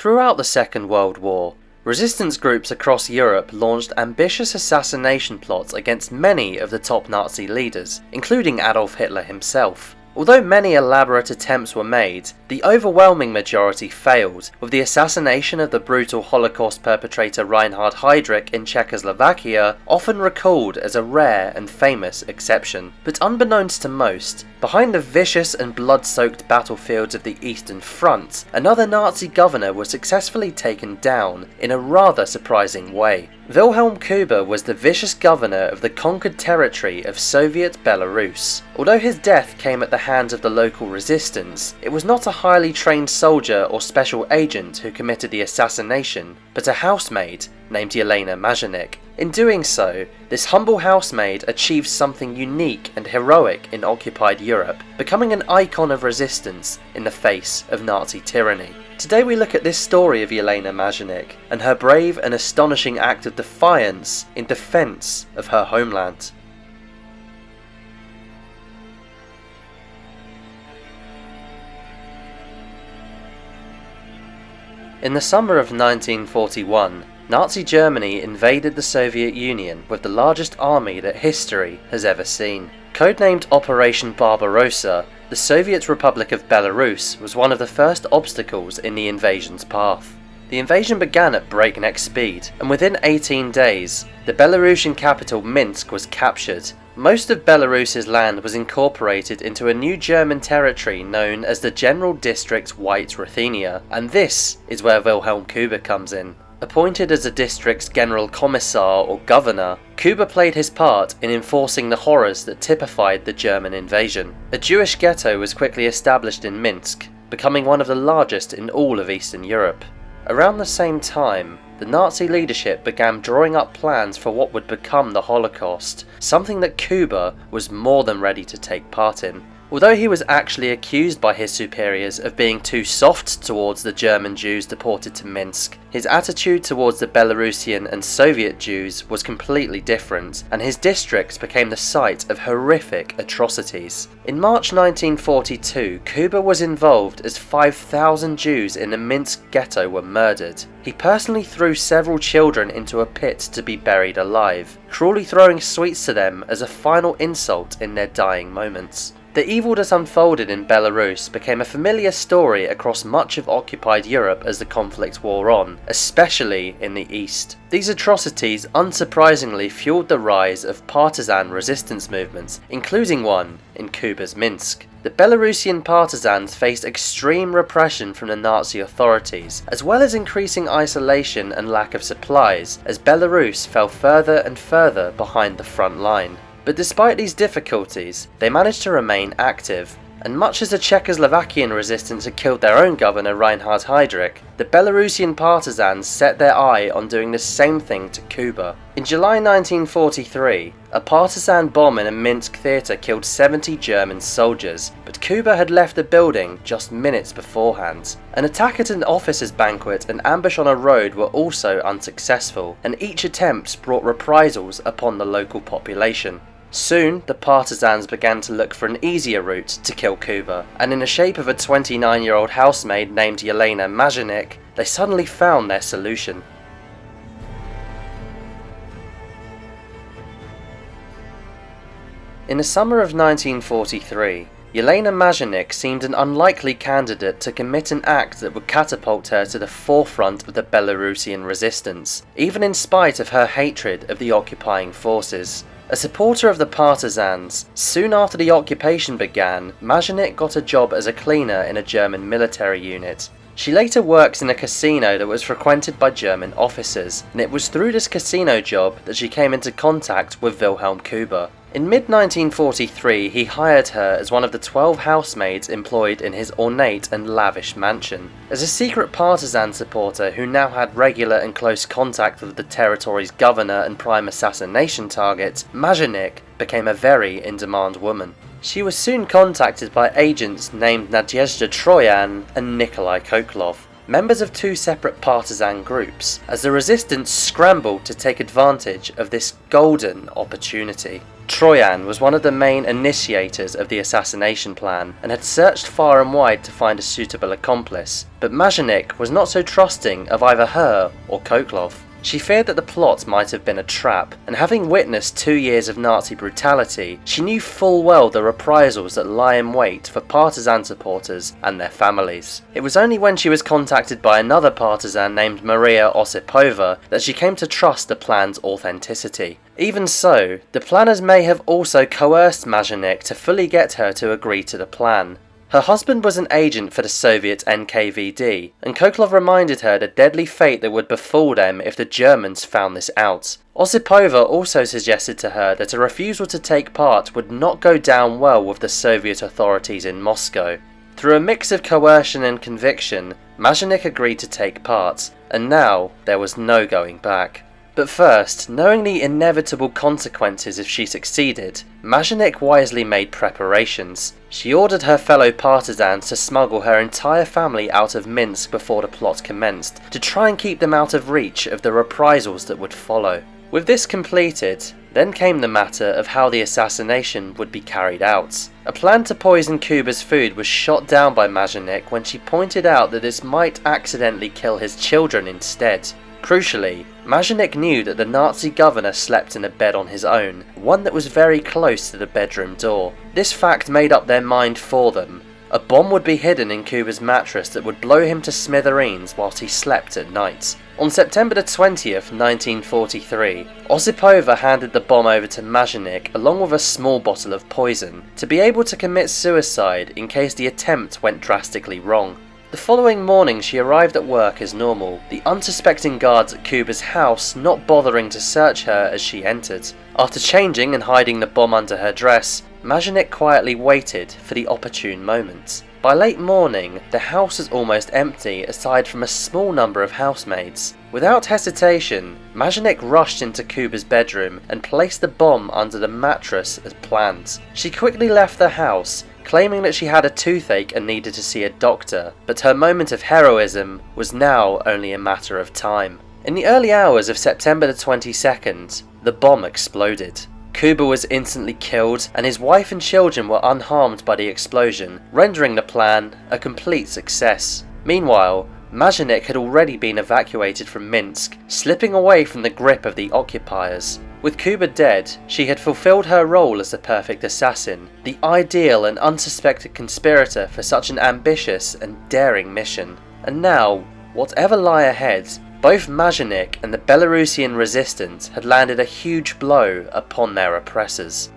Throughout the Second World War, resistance groups across Europe launched ambitious assassination plots against many of the top Nazi leaders, including Adolf Hitler himself. Although many elaborate attempts were made, the overwhelming majority failed, with the assassination of the brutal Holocaust perpetrator Reinhard Heydrich in Czechoslovakia often recalled as a rare and famous exception. But unbeknownst to most, behind the vicious and blood-soaked battlefields of the Eastern Front, another Nazi governor was successfully taken down in a rather surprising way. Wilhelm Kube was the vicious governor of the conquered territory of Soviet Belarus. Although his death came at the hands of the local resistance, it was not a highly trained soldier or special agent who committed the assassination, but a housemaid named Yelena Mazanik. In doing so, this humble housemaid achieved something unique and heroic in occupied Europe, becoming an icon of resistance in the face of Nazi tyranny. Today we look at this story of Yelena Mazanik and her brave and astonishing act of defiance in defense of her homeland. In the summer of 1941, Nazi Germany invaded the Soviet Union with the largest army that history has ever seen. Codenamed Operation Barbarossa, the Soviet Republic of Belarus was one of the first obstacles in the invasion's path. The invasion began at breakneck speed, and within 18 days, the Belarusian capital Minsk was captured. Most of Belarus's land was incorporated into a new German territory known as the General District White Ruthenia, and this is where Wilhelm Kube comes in. Appointed as the district's General Commissar or Governor, Kube played his part in enforcing the horrors that typified the German invasion. A Jewish ghetto was quickly established in Minsk, becoming one of the largest in all of Eastern Europe. Around the same time, the Nazi leadership began drawing up plans for what would become the Holocaust, something that Kube was more than ready to take part in. Although he was actually accused by his superiors of being too soft towards the German Jews deported to Minsk, his attitude towards the Belarusian and Soviet Jews was completely different, and his districts became the site of horrific atrocities. In March 1942, Kube was involved as 5,000 Jews in the Minsk ghetto were murdered. He personally threw several children into a pit to be buried alive, cruelly throwing sweets to them as a final insult in their dying moments. The evil that unfolded in Belarus became a familiar story across much of occupied Europe as the conflict wore on, especially in the east. These atrocities unsurprisingly fueled the rise of partisan resistance movements, including one in Kube's Minsk. The Belarusian partisans faced extreme repression from the Nazi authorities, as well as increasing isolation and lack of supplies, as Belarus fell further and further behind the front line. But despite these difficulties, they managed to remain active, and much as the Czechoslovakian resistance had killed their own governor Reinhard Heydrich, the Belarusian partisans set their eye on doing the same thing to Kube. In July 1943, a partisan bomb in a Minsk theatre killed 70 German soldiers, but Kube had left the building just minutes beforehand. An attack at an officers' banquet and ambush on a road were also unsuccessful, and each attempt brought reprisals upon the local population. Soon, the partisans began to look for an easier route to kill Kube, and in the shape of a 29-year-old housemaid named Yelena Mazanik, they suddenly found their solution. In the summer of 1943, Yelena Mazanik seemed an unlikely candidate to commit an act that would catapult her to the forefront of the Belarusian resistance, even in spite of her hatred of the occupying forces. A supporter of the partisans, soon after the occupation began, Mazanik got a job as a cleaner in a German military unit. She later works in a casino that was frequented by German officers, and it was through this casino job that she came into contact with Wilhelm Kube. In mid-1943, he hired her as one of the 12 housemaids employed in his ornate and lavish mansion. As a secret partisan supporter who now had regular and close contact with the territory's governor and prime assassination target, Mazanik became a very in-demand woman. She was soon contacted by agents named Nadezhda Troyan and Nikolai Koklov. members of two separate partisan groups, as the resistance scrambled to take advantage of this golden opportunity. Troyan was one of the main initiators of the assassination plan and had searched far and wide to find a suitable accomplice, but Mazanik was not so trusting of either her or Koklov. She feared that the plot might have been a trap, and having witnessed 2 years of Nazi brutality, she knew full well the reprisals that lie in wait for partisan supporters and their families. It was only when she was contacted by another partisan named Maria Osipova that she came to trust the plan's authenticity. Even so, the planners may have also coerced Mazanik to fully get her to agree to the plan. Her husband was an agent for the Soviet NKVD, and Koklov reminded her the deadly fate that would befall them if the Germans found this out. Osipova also suggested to her that a refusal to take part would not go down well with the Soviet authorities in Moscow. Through a mix of coercion and conviction, Mazanik agreed to take part, and now there was no going back. But first, knowing the inevitable consequences if she succeeded, Mazanik wisely made preparations. She ordered her fellow partisans to smuggle her entire family out of Minsk before the plot commenced, to try and keep them out of reach of the reprisals that would follow. With this completed, then came the matter of how the assassination would be carried out. A plan to poison Kube's food was shot down by Mazanik when she pointed out that this might accidentally kill his children instead. Crucially, Mazanik knew that the Nazi governor slept in a bed on his own, one that was very close to the bedroom door. This fact made up their mind for them. A bomb would be hidden in Kube's mattress that would blow him to smithereens whilst he slept at night. On September 20th, 1943, Osipova handed the bomb over to Mazanik along with a small bottle of poison, to be able to commit suicide in case the attempt went drastically wrong. The following morning she arrived at work as normal, the unsuspecting guards at Kube's house not bothering to search her as she entered. After changing and hiding the bomb under her dress, Mazanik quietly waited for the opportune moment. By late morning, the house was almost empty aside from a small number of housemaids. Without hesitation, Mazanik rushed into Kube's bedroom and placed the bomb under the mattress as planned. She quickly left the house, claiming that she had a toothache and needed to see a doctor, but her moment of heroism was now only a matter of time. In the early hours of September 22nd, the bomb exploded. Kube was instantly killed, and his wife and children were unharmed by the explosion, rendering the plan a complete success. Meanwhile, Mazanik had already been evacuated from Minsk, slipping away from the grip of the occupiers. With Kube dead, she had fulfilled her role as the perfect assassin, the ideal and unsuspected conspirator for such an ambitious and daring mission. And now, whatever lie ahead, both Mazanik and the Belarusian Resistance had landed a huge blow upon their oppressors.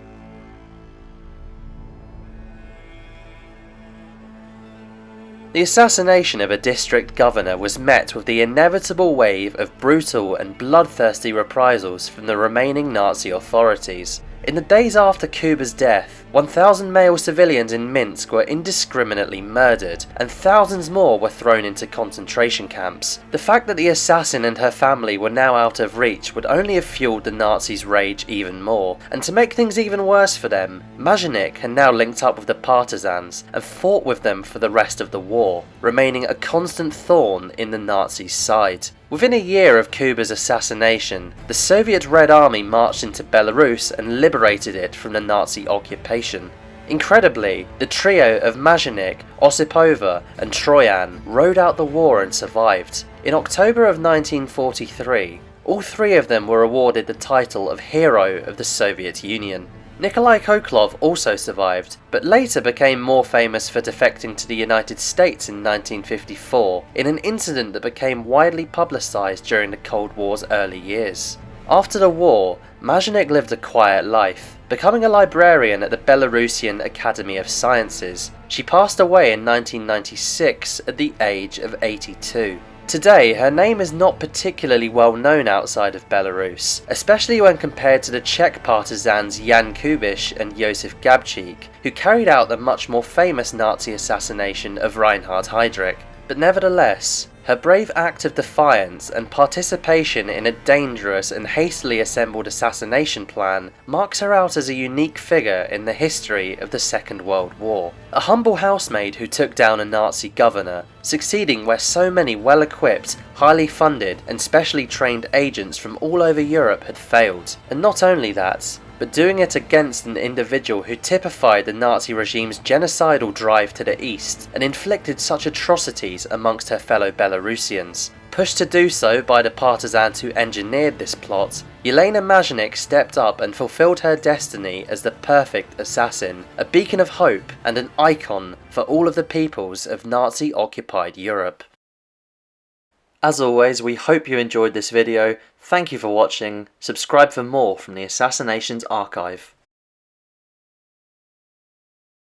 The assassination of a district governor was met with the inevitable wave of brutal and bloodthirsty reprisals from the remaining Nazi authorities. In the days after Kube's death, 1,000 male civilians in Minsk were indiscriminately murdered, and thousands more were thrown into concentration camps. The fact that the assassin and her family were now out of reach would only have fueled the Nazis' rage even more, and to make things even worse for them, Mazanik had now linked up with the partisans and fought with them for the rest of the war, remaining a constant thorn in the Nazis' side. Within a year of Kube's assassination, the Soviet Red Army marched into Belarus and liberated it from the Nazi occupation. Incredibly, the trio of Mazanik, Osipova and Troyan rode out the war and survived. In October of 1943, all three of them were awarded the title of Hero of the Soviet Union. Nikolai Koklov also survived, but later became more famous for defecting to the United States in 1954 in an incident that became widely publicized during the Cold War's early years. After the war, Mazanik lived a quiet life, becoming a librarian at the Belarusian Academy of Sciences. She passed away in 1996 at the age of 82. Today, her name is not particularly well known outside of Belarus, especially when compared to the Czech partisans Jan Kubiš and Josef Gabčík, who carried out the much more famous Nazi assassination of Reinhard Heydrich. But nevertheless, Her brave act of defiance and participation in a dangerous and hastily assembled assassination plan marks her out as a unique figure in the history of the Second World War. A humble housemaid who took down a Nazi governor, succeeding where so many well-equipped, highly funded and specially trained agents from all over Europe had failed. And not only that, but doing it against an individual who typified the Nazi regime's genocidal drive to the east and inflicted such atrocities amongst her fellow Belarusians. Pushed to do so by the partisans who engineered this plot, Yelena Mazanik stepped up and fulfilled her destiny as the perfect assassin, a beacon of hope and an icon for all of the peoples of Nazi-occupied Europe. As always, we hope you enjoyed this video. Thank you for watching. Subscribe for more from the Assassinations Archive.